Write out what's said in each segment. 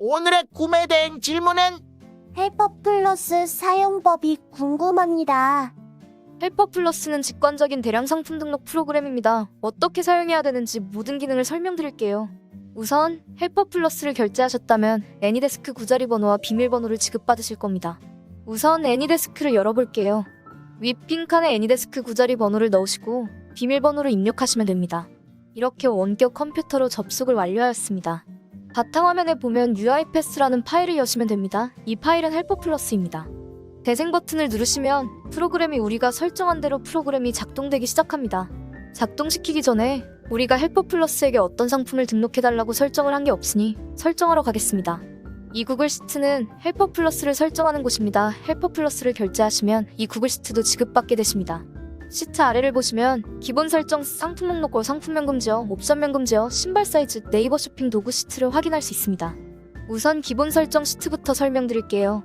오늘의 구매 대행 질문은 헬퍼 플러스 사용법이 궁금합니다. 헬퍼 플러스는 직관적인 대량 상품 등록 프로그램입니다. 어떻게 사용해야 되는지 모든 기능을 설명드릴게요. 우선 헬퍼 플러스를 결제하셨다면 애니데스크 구자리 번호와 비밀번호를 지급받으실 겁니다. 우선 애니데스크를 열어볼게요. 윗 빈칸에 애니데스크 구자리 번호를 넣으시고 비밀번호를 입력하시면 됩니다. 이렇게 원격 컴퓨터로 접속을 완료하였습니다. 바탕화면에 보면 UIPath라는 파일을 여시면 됩니다. 이 파일은 헬퍼 플러스입니다. 대생 버튼을 누르시면 프로그램이 우리가 설정한 대로 프로그램이 작동되기 시작합니다. 작동시키기 전에 우리가 헬퍼 플러스에게 어떤 상품을 등록해달라고 설정을 한 게 없으니 설정하러 가겠습니다. 이 구글 시트는 헬퍼 플러스를 설정하는 곳입니다. 헬퍼 플러스를 결제하시면 이 구글 시트도 지급받게 되십니다. 시트 아래를 보시면 기본 설정, 상품 목록과 상품 명금 제어, 옵션 명금 제어, 신발 사이즈, 네이버 쇼핑 도구 시트를 확인할 수 있습니다. 우선 기본 설정 시트부터 설명드릴게요.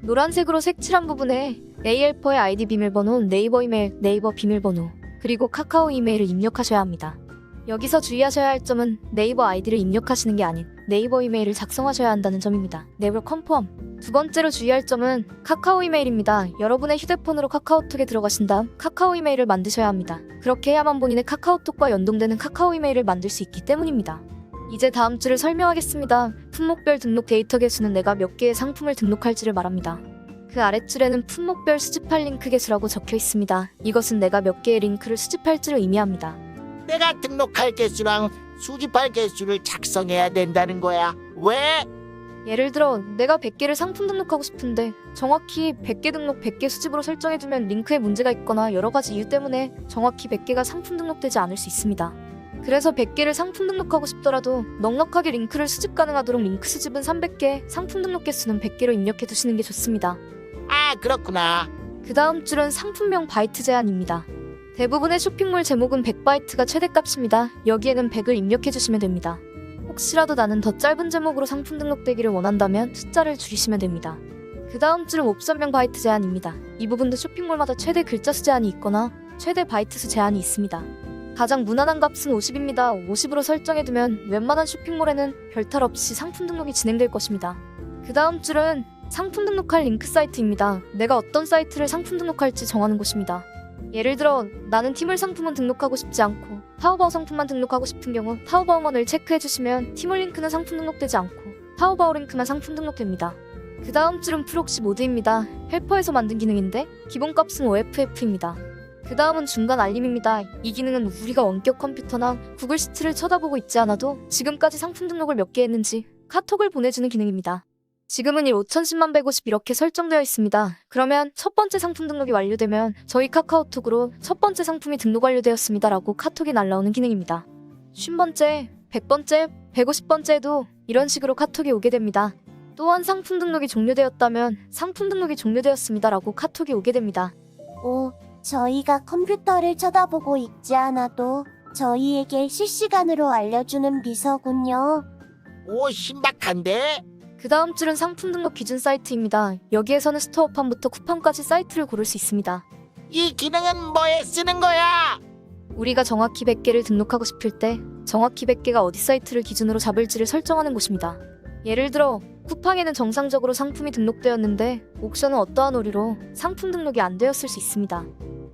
노란색으로 색칠한 부분에 A헬퍼의 아이디 비밀번호, 네이버 이메일, 네이버 비밀번호, 그리고 카카오 이메일을 입력하셔야 합니다. 여기서 주의하셔야 할 점은 네이버 아이디를 입력하시는 게 아닌 네이버 이메일을 작성하셔야 한다는 점입니다. 네이버 컨펌. 두 번째로 주의할 점은 카카오 이메일입니다. 여러분의 휴대폰으로 카카오톡에 들어가신 다음 카카오 이메일을 만드셔야 합니다. 그렇게 해야만 본인의 카카오톡과 연동되는 카카오 이메일을 만들 수 있기 때문입니다. 이제 다음 줄을 설명하겠습니다. 품목별 등록 데이터 개수는 내가 몇 개의 상품을 등록할지를 말합니다. 그 아랫줄에는 품목별 수집할 링크 개수라고 적혀 있습니다. 이것은 내가 몇 개의 링크를 수집할지를 의미합니다. 내가 등록할 개수랑 수집할 개수를 작성해야 된다는 거야. 왜? 예를 들어 내가 100개를 상품 등록하고 싶은데 정확히 100개 등록 100개 수집으로 설정해두면 링크에 문제가 있거나 여러가지 이유 때문에 정확히 100개가 상품 등록되지 않을 수 있습니다. 그래서 100개를 상품 등록하고 싶더라도 넉넉하게 링크를 수집 가능하도록 링크 수집은 300개, 상품 등록 개수는 100개로 입력해 두시는 게 좋습니다. 아, 그렇구나. 그 다음 줄은 상품명 바이트 제한입니다. 대부분의 쇼핑몰 제목은 100바이트가 최대값입니다. 여기에는 100을 입력해 주시면 됩니다. 혹시라도 나는 더 짧은 제목으로 상품 등록되기를 원한다면 숫자를 줄이시면 됩니다. 그 다음 줄은 옵션명 바이트 제한입니다. 이 부분도 쇼핑몰마다 최대 글자 수 제한이 있거나 최대 바이트 수 제한이 있습니다. 가장 무난한 값은 50입니다. 50으로 설정해두면 웬만한 쇼핑몰에는 별탈 없이 상품 등록이 진행될 것입니다. 그 다음 줄은 상품 등록할 링크 사이트입니다. 내가 어떤 사이트를 상품 등록할지 정하는 곳입니다. 예를 들어 나는 티몰 상품은 등록하고 싶지 않고 타오바오 상품만 등록하고 싶은 경우 타오바오만을 체크해주시면 티몰 링크는 상품 등록되지 않고 타오바오 링크만 상품 등록됩니다. 그 다음 줄은 프록시 모드입니다. 헬퍼에서 만든 기능인데 기본값은 OFF입니다. 그 다음은 중간 알림입니다. 이 기능은 우리가 원격 컴퓨터나 구글 시트를 쳐다보고 있지 않아도 지금까지 상품 등록을 몇 개 했는지 카톡을 보내주는 기능입니다. 지금은 1,510만 150 이렇게 설정되어 있습니다. 그러면 첫 번째 상품 등록이 완료되면 저희 카카오톡으로 첫 번째 상품이 등록 완료되었습니다 라고 카톡이 날라오는 기능입니다. 50번째, 100번째, 150번째에도 이런 식으로 카톡이 오게 됩니다. 또한 상품 등록이 종료되었다면 상품 등록이 종료되었습니다 라고 카톡이 오게 됩니다. 오, 저희가 컴퓨터를 쳐다보고 있지 않아도 저희에게 실시간으로 알려주는 비서군요. 오, 신박한데? 그 다음 줄은 상품 등록 기준 사이트입니다. 여기에서는 스토어판부터 쿠팡까지 사이트를 고를 수 있습니다. 이 기능은 뭐에 쓰는 거야? 우리가 정확히 100개를 등록하고 싶을 때 정확히 100개가 어디 사이트를 기준으로 잡을지를 설정하는 곳입니다. 예를 들어 쿠팡에는 정상적으로 상품이 등록되었는데 옥션은 어떠한 오류로 상품 등록이 안 되었을 수 있습니다.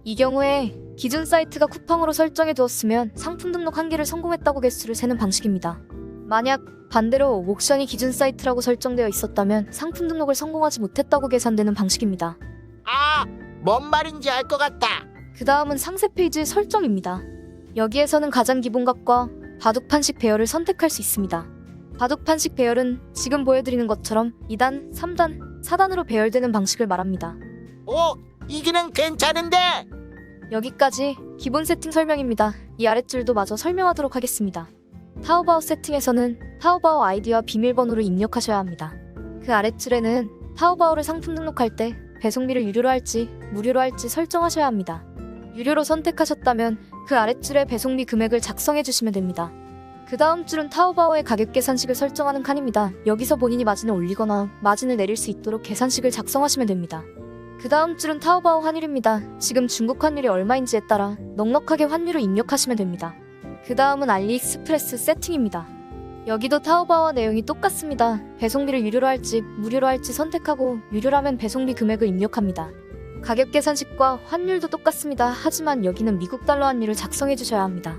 이 경우에 기준 사이트가 쿠팡으로 설정해 두었으면 상품 등록 1개를 성공했다고 개수를 세는 방식입니다. 만약 반대로 옥션이 기준 사이트라고 설정되어 있었다면 상품 등록을 성공하지 못했다고 계산되는 방식입니다. 아, 뭔 말인지 알 것 같다. 그 다음은 상세 페이지 설정입니다. 여기에서는 가장 기본 값과 바둑판식 배열을 선택할 수 있습니다. 바둑판식 배열은 지금 보여드리는 것처럼 2단, 3단, 4단으로 배열되는 방식을 말합니다. 오, 이 기능 괜찮은데? 여기까지 기본 세팅 설명입니다. 이 아랫줄도 마저 설명하도록 하겠습니다. 타오바오 세팅에서는 타오바오 아이디와 비밀번호를 입력하셔야 합니다. 그 아랫줄에는 타오바오를 상품 등록할 때 배송비를 유료로 할지 무료로 할지 설정하셔야 합니다. 유료로 선택하셨다면 그 아랫줄에 배송비 금액을 작성해 주시면 됩니다. 그 다음 줄은 타오바오의 가격 계산식을 설정하는 칸입니다. 여기서 본인이 마진을 올리거나 마진을 내릴 수 있도록 계산식을 작성하시면 됩니다. 그 다음 줄은 타오바오 환율입니다. 지금 중국 환율이 얼마인지에 따라 넉넉하게 환율을 입력하시면 됩니다. 그 다음은 알리익스프레스 세팅입니다. 여기도 타오바오와 내용이 똑같습니다. 배송비를 유료로 할지 무료로 할지 선택하고 유료라면 배송비 금액을 입력합니다. 가격 계산식과 환율도 똑같습니다. 하지만 여기는 미국 달러 환율을 작성해 주셔야 합니다.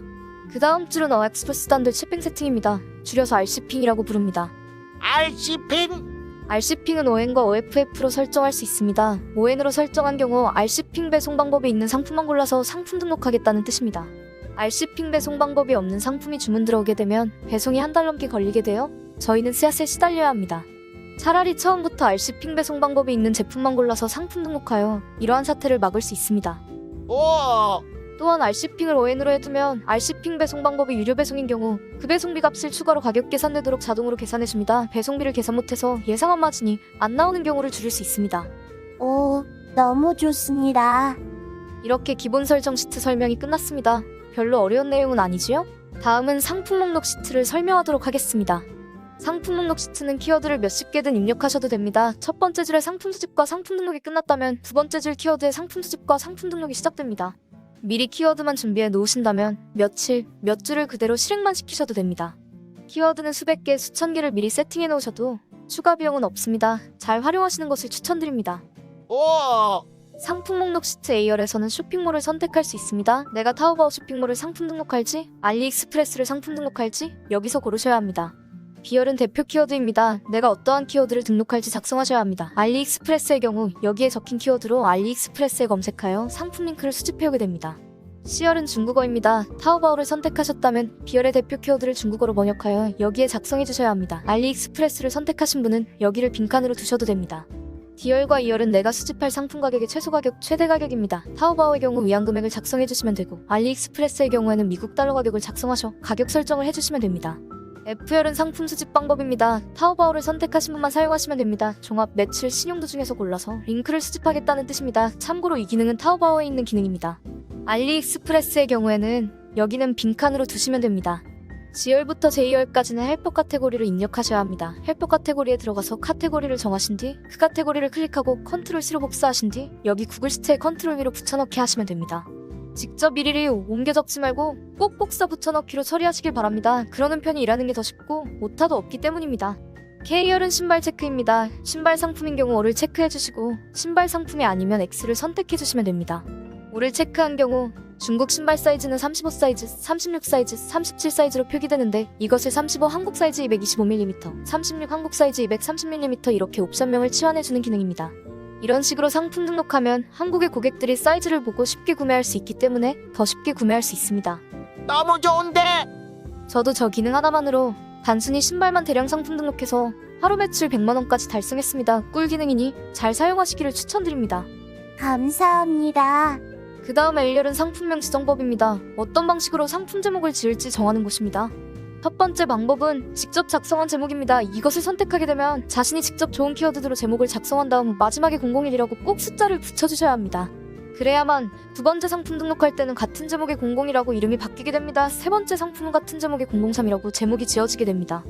그 다음 줄은 어엑스프레스 단들 shipping 세팅입니다. 줄여서 RCPing이라고 부릅니다. RC핑? RCPing은 ON과 OFF로 설정할 수 있습니다. ON으로 설정한 경우 RCPing 배송 방법이 있는 상품만 골라서 상품 등록하겠다는 뜻입니다. RCPing 배송 방법이 없는 상품이 주문 들어오게 되면 배송이 한 달 넘게 걸리게 되어 저희는 씨앗에 시달려야 합니다. 차라리 처음부터 RCPing 배송 방법이 있는 제품만 골라서 상품 등록하여 이러한 사태를 막을 수 있습니다. 오, 또한 RCPing을 ON으로 해두면 RCPing 배송 방법이 유료 배송인 경우 그 배송비 값을 추가로 가격 계산되도록 자동으로 계산해줍니다. 배송비를 계산 못해서 예상한 마진이 안 나오는 경우를 줄일 수 있습니다. 오, 너무 좋습니다. 이렇게 기본 설정 시트 설명이 끝났습니다. 별로 어려운 내용은 아니지요? 다음은 상품 목록 시트를 설명하도록 하겠습니다. 상품 목록 시트는 키워드를 몇십 개든 입력하셔도 됩니다. 첫 번째 줄에 상품 수집과 상품 등록이 끝났다면 두 번째 줄 키워드에 상품 수집과 상품 등록이 시작됩니다. 미리 키워드만 준비해 놓으신다면 며칠, 몇 줄을 그대로 실행만 시키셔도 됩니다. 키워드는 수백 개, 수천 개를 미리 세팅해 놓으셔도 추가 비용은 없습니다. 잘 활용하시는 것을 추천드립니다. 오, 상품 목록 시트 A열에서는 쇼핑몰을 선택할 수 있습니다. 내가 타오바오 쇼핑몰을 상품 등록할지, 알리익스프레스를 상품 등록할지 여기서 고르셔야 합니다. B열은 대표 키워드입니다. 내가 어떠한 키워드를 등록할지 작성하셔야 합니다. 알리익스프레스의 경우 여기에 적힌 키워드로 알리익스프레스에 검색하여 상품 링크를 수집해오게 됩니다. C열은 중국어입니다. 타오바오를 선택하셨다면 B열의 대표 키워드를 중국어로 번역하여 여기에 작성해 주셔야 합니다. 알리익스프레스를 선택하신 분은 여기를 빈칸으로 두셔도 됩니다. D열과 E열은 내가 수집할 상품 가격의 최소 가격, 최대 가격입니다. 타오바오의 경우 위안 금액을 작성해 주시면 되고 알리익스프레스의 경우에는 미국 달러 가격을 작성하셔 가격 설정을 해주시면 됩니다. F열은 상품 수집 방법입니다. 타오바오를 선택하신 분만 사용하시면 됩니다. 종합, 매출, 신용도 중에서 골라서 링크를 수집하겠다는 뜻입니다. 참고로 이 기능은 타오바오에 있는 기능입니다. 알리익스프레스의 경우에는 여기는 빈칸으로 두시면 됩니다. G열부터 J열까지는 헬퍼 카테고리를 입력하셔야 합니다. 헬퍼 카테고리에 들어가서 카테고리를 정하신 뒤 그 카테고리를 클릭하고 컨트롤 C로 복사하신 뒤 여기 구글 시트에 컨트롤 V로 붙여넣기 하시면 됩니다. 직접 일일이 옮겨 적지 말고 꼭 복사 붙여넣기로 처리하시길 바랍니다. 그러는 편이 일하는 게 더 쉽고 오타도 없기 때문입니다. K열은 신발 체크입니다. 신발 상품인 경우 O를 체크해주시고 신발 상품이 아니면 X를 선택해주시면 됩니다. O를 체크한 경우 중국 신발 사이즈는 35 사이즈, 36 사이즈, 37 사이즈로 표기되는데 이것을 35 한국 사이즈 225mm, 36 한국 사이즈 230mm 이렇게 옵션명을 치환해주는 기능입니다. 이런 식으로 상품 등록하면 한국의 고객들이 사이즈를 보고 쉽게 구매할 수 있기 때문에 더 쉽게 구매할 수 있습니다. 너무 좋은데? 저도 저 기능 하나만으로 단순히 신발만 대량 상품 등록해서 하루 매출 100만원까지 달성했습니다. 꿀 기능이니 잘 사용하시기를 추천드립니다. 감사합니다. 그 다음 L열은 상품명 지정법입니다. 어떤 방식으로 상품 제목을 지을지 정하는 곳입니다. 첫 번째 방법은 직접 작성한 제목입니다. 이것을 선택하게 되면 자신이 직접 좋은 키워드로 제목을 작성한 다음 마지막에 001이라고 꼭 숫자를 붙여주셔야 합니다. 그래야만 두 번째 상품 등록할 때는 같은 제목의 00이라고 이름이 바뀌게 됩니다. 세 번째 상품은 같은 제목의 003이라고 제목이 지어지게 됩니다.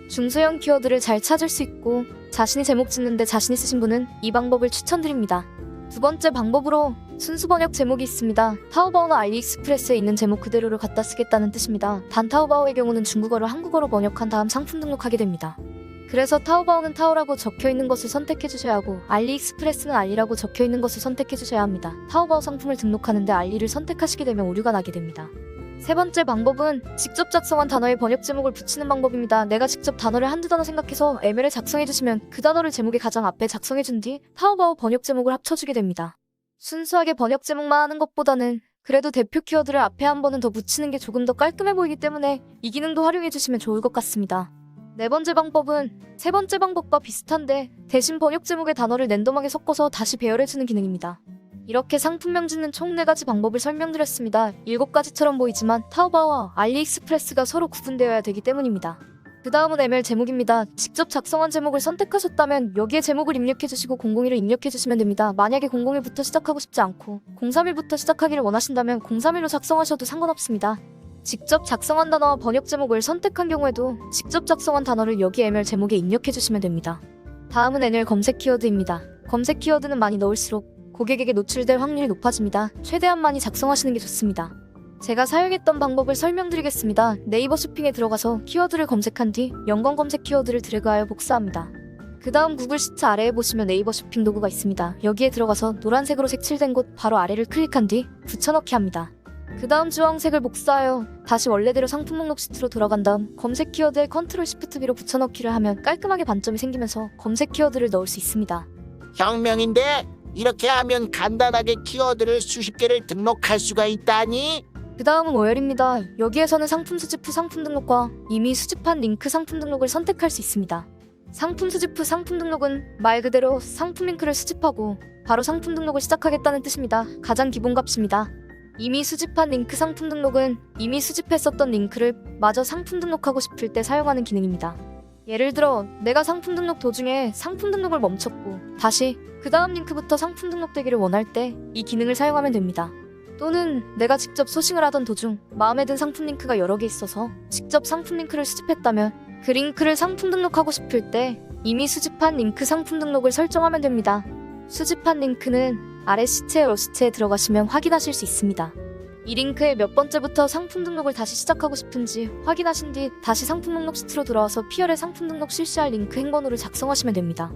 중소형 키워드를 잘 찾을 수 있고 자신이 제목 짓는데 자신이 쓰신 분은 이 방법을 추천드립니다. 두 번째 방법으로 순수 번역 제목이 있습니다. 타오바오나 알리익스프레스에 있는 제목 그대로를 갖다 쓰겠다는 뜻입니다. 단 타오바오의 경우는 중국어를 한국어로 번역한 다음 상품 등록하게 됩니다. 그래서 타오바오는 타오라고 적혀있는 것을 선택해주셔야 하고 알리익스프레스는 알리라고 적혀있는 것을 선택해주셔야 합니다. 타오바오 상품을 등록하는데 알리를 선택하시게 되면 오류가 나게 됩니다. 세 번째 방법은 직접 작성한 단어의 번역 제목을 붙이는 방법입니다. 내가 직접 단어를 한두 단어 생각해서 ML에 작성해주시면 그 단어를 제목의 가장 앞에 작성해준 뒤 타오바오 번역 제목을 합쳐주게 됩니다. 순수하게 번역 제목만 하는 것보다는 그래도 대표 키워드를 앞에 한 번은 더 붙이는 게 조금 더 깔끔해 보이기 때문에 이 기능도 활용해주시면 좋을 것 같습니다. 네 번째 방법은 세 번째 방법과 비슷한데 대신 번역 제목의 단어를 랜덤하게 섞어서 다시 배열해주는 기능입니다. 이렇게 상품명 짓는 총 4가지 방법을 설명드렸습니다. 7가지처럼 보이지만 타오바오와 알리익스프레스가 서로 구분되어야 되기 때문입니다. 그 다음은 ML 제목입니다. 직접 작성한 제목을 선택하셨다면 여기에 제목을 입력해주시고 001을 입력해주시면 됩니다. 만약에 001부터 시작하고 싶지 않고 031부터 시작하기를 원하신다면 031로 작성하셔도 상관없습니다. 직접 작성한 단어와 번역 제목을 선택한 경우에도 직접 작성한 단어를 여기 ML 제목에 입력해주시면 됩니다. 다음은 NL 검색 키워드입니다. 검색 키워드는 많이 넣을수록 고객에게 노출될 확률이 높아집니다. 최대한 많이 작성하시는 게 좋습니다. 제가 사용했던 방법을 설명드리겠습니다. 네이버 쇼핑에 들어가서 키워드를 검색한 뒤 연관 검색 키워드를 드래그하여 복사합니다. 그 다음 구글 시트 아래에 보시면 네이버 쇼핑 도구가 있습니다. 여기에 들어가서 노란색으로 색칠된 곳 바로 아래를 클릭한 뒤 붙여넣기 합니다. 그 다음 주황색을 복사하여 다시 원래대로 상품 목록 시트로 돌아간 다음 검색 키워드에 컨트롤 시프트 B로 붙여넣기를 하면 깔끔하게 반점이 생기면서 검색 키워드를 넣을 수 있습니다. 혁명인데 이렇게 하면 간단하게 키워드를 수십 개를 등록할 수가 있다니? 그 다음은 오열입니다. 여기에서는 상품 수집 후 상품 등록과 이미 수집한 링크 상품 등록을 선택할 수 있습니다. 상품 수집 후 상품 등록은 말 그대로 상품 링크를 수집하고 바로 상품 등록을 시작하겠다는 뜻입니다. 가장 기본 값입니다. 이미 수집한 링크 상품 등록은 이미 수집했었던 링크를 마저 상품 등록하고 싶을 때 사용하는 기능입니다. 예를 들어 내가 상품 등록 도중에 상품 등록을 멈췄고 다시 그 다음 링크부터 상품 등록되기를 원할 때 이 기능을 사용하면 됩니다. 또는 내가 직접 소싱을 하던 도중 마음에 든 상품 링크가 여러 개 있어서 직접 상품 링크를 수집했다면 그 링크를 상품 등록하고 싶을 때 이미 수집한 링크 상품 등록을 설정하면 됩니다. 수집한 링크는 아래 시체의 러시체에 들어가시면 확인하실 수 있습니다. 이 링크의 몇 번째부터 상품 등록을 다시 시작하고 싶은지 확인하신 뒤 다시 상품 목록 시트로 돌아와서 P열의 상품 등록 실시할 링크 행번호를 작성하시면 됩니다.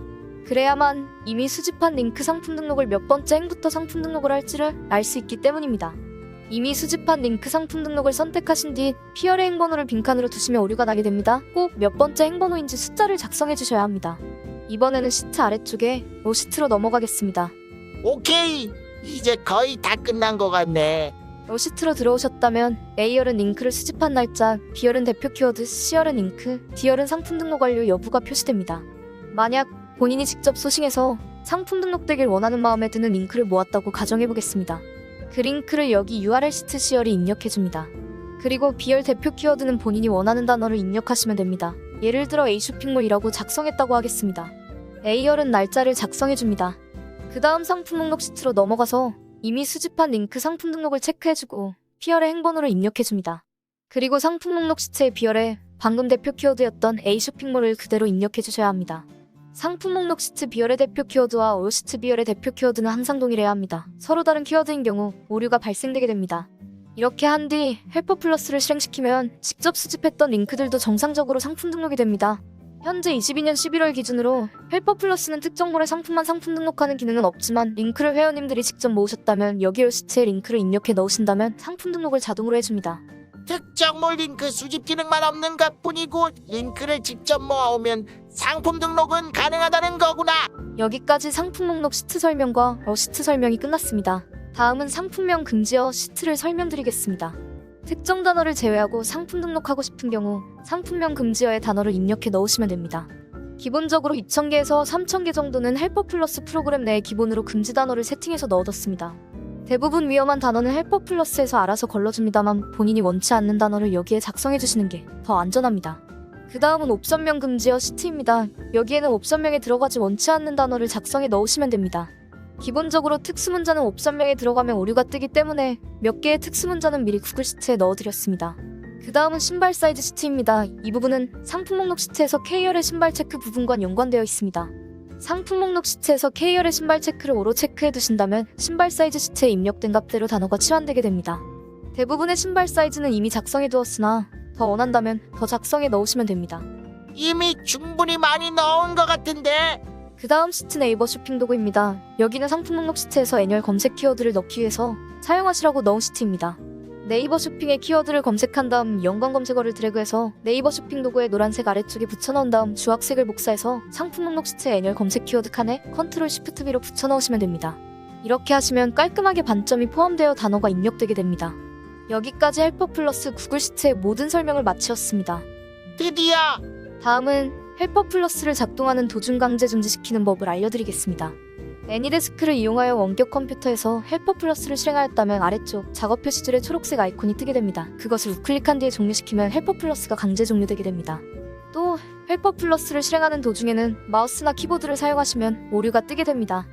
그래야만 이미 수집한 링크 상품 등록을 몇 번째 행부터 상품 등록을 할지를 알 수 있기 때문입니다. 이미 수집한 링크 상품 등록을 선택하신 뒤 P열의 행번호를 빈칸으로 두시면 오류가 나게 됩니다. 꼭 몇 번째 행번호인지 숫자를 작성해 주셔야 합니다. 이번에는 시트 아래쪽에 로시트로 넘어가겠습니다. 오케이, 이제 거의 다 끝난 것 같네. 로시트로 들어오셨다면 A열은 링크를 수집한 날짜, B열은 대표 키워드, C열은 링크, D열은 상품 등록 완료 여부가 표시됩니다. 만약 본인이 직접 소싱해서 상품 등록되길 원하는 마음에 드는 링크를 모았다고 가정해보겠습니다. 그 링크를 여기 URL 시트 C열이 입력해줍니다. 그리고 B열 대표 키워드는 본인이 원하는 단어를 입력하시면 됩니다. 예를 들어 A쇼핑몰이라고 작성했다고 하겠습니다. A열은 날짜를 작성해줍니다. 그 다음 상품 목록 시트로 넘어가서 이미 수집한 링크 상품 등록을 체크해주고 P열의 행번호를 입력해줍니다. 그리고 상품 목록 시트의 B열에 방금 대표 키워드였던 A쇼핑몰을 그대로 입력해주셔야 합니다. 상품 목록 시트 B열의 대표 키워드와 오시트 B열의 대표 키워드는 항상 동일해야 합니다. 서로 다른 키워드인 경우 오류가 발생되게 됩니다. 이렇게 한 뒤 헬퍼 플러스를 실행시키면 직접 수집했던 링크들도 정상적으로 상품 등록이 됩니다. 현재 22년 11월 기준으로 헬퍼 플러스는 특정몰의 상품만 상품 등록하는 기능은 없지만 링크를 회원님들이 직접 모으셨다면 여기 시트에 링크를 입력해 넣으신다면 상품 등록을 자동으로 해줍니다. 특정몰 링크 수집 기능만 없는 것 뿐이고 링크를 직접 모아오면 상품 등록은 가능하다는 거구나. 여기까지 상품 목록 시트 설명과 시트 설명이 끝났습니다. 다음은 상품명 금지어 시트를 설명드리겠습니다. 특정 단어를 제외하고 상품 등록하고 싶은 경우 상품명 금지어의 단어를 입력해 넣으시면 됩니다. 기본적으로 2000개에서 3000개 정도는 헬퍼 플러스 프로그램 내에 기본으로 금지 단어를 세팅해서 넣어뒀습니다. 대부분 위험한 단어는 헬퍼 플러스에서 알아서 걸러줍니다만 본인이 원치 않는 단어를 여기에 작성해주시는 게 더 안전합니다. 그 다음은 옵션명 금지어 시트입니다. 여기에는 옵션명에 들어가지 원치 않는 단어를 작성해 넣으시면 됩니다. 기본적으로 특수문자는 옵션명에 들어가면 오류가 뜨기 때문에 몇 개의 특수문자는 미리 구글 시트에 넣어드렸습니다. 그 다음은 신발 사이즈 시트입니다. 이 부분은 상품 목록 시트에서 K열의 신발 체크 부분과 연관되어 있습니다. 상품 목록 시트에서 K열의 신발 체크를 오로 체크해 두신다면 신발 사이즈 시트에 입력된 값대로 단어가 치환되게 됩니다. 대부분의 신발 사이즈는 이미 작성해 두었으나 더 원한다면 더 작성해 넣으시면 됩니다. 이미 충분히 많이 넣은 것 같은데. 그 다음 시트 네이버 쇼핑 도구입니다. 여기는 상품 목록 시트에서 애니얼 검색 키워드를 넣기 위해서 사용하시라고 넣은 시트입니다. 네이버 쇼핑의 키워드를 검색한 다음 연관 검색어를 드래그해서 네이버 쇼핑 도구의 노란색 아래쪽에 붙여넣은 다음 주황색을 복사해서 상품 목록 시트의 애니얼 검색 키워드 칸에 컨트롤 시프트 B로 붙여넣으시면 됩니다. 이렇게 하시면 깔끔하게 반점이 포함되어 단어가 입력되게 됩니다. 여기까지 헬퍼 플러스 구글 시트의 모든 설명을 마치었습니다. 드디어. 다음은 헬퍼 플러스를 작동하는 도중 강제 중지시키는 법을 알려드리겠습니다. 애니데스크를 이용하여 원격 컴퓨터에서 헬퍼 플러스를 실행하였다면 아래쪽 작업 표시줄에 초록색 아이콘이 뜨게 됩니다. 그것을 우클릭한 뒤에 종료시키면 헬퍼 플러스가 강제 종료되게 됩니다. 또 헬퍼 플러스를 실행하는 도중에는 마우스나 키보드를 사용하시면 오류가 뜨게 됩니다.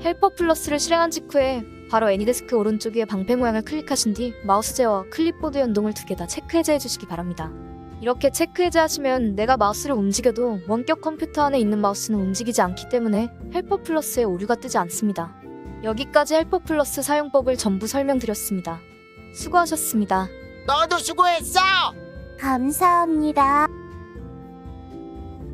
헬퍼 플러스를 실행한 직후에 바로 애니데스크 오른쪽 위에 방패 모양을 클릭하신 뒤 마우스 제어와 클립보드 연동을 두 개 다 체크 해제해 주시기 바랍니다. 이렇게 체크 해제하시면 내가 마우스를 움직여도 원격 컴퓨터 안에 있는 마우스는 움직이지 않기 때문에 헬퍼 플러스에 오류가 뜨지 않습니다. 여기까지 헬퍼 플러스 사용법을 전부 설명드렸습니다. 수고하셨습니다. 너도 수고했어. 감사합니다.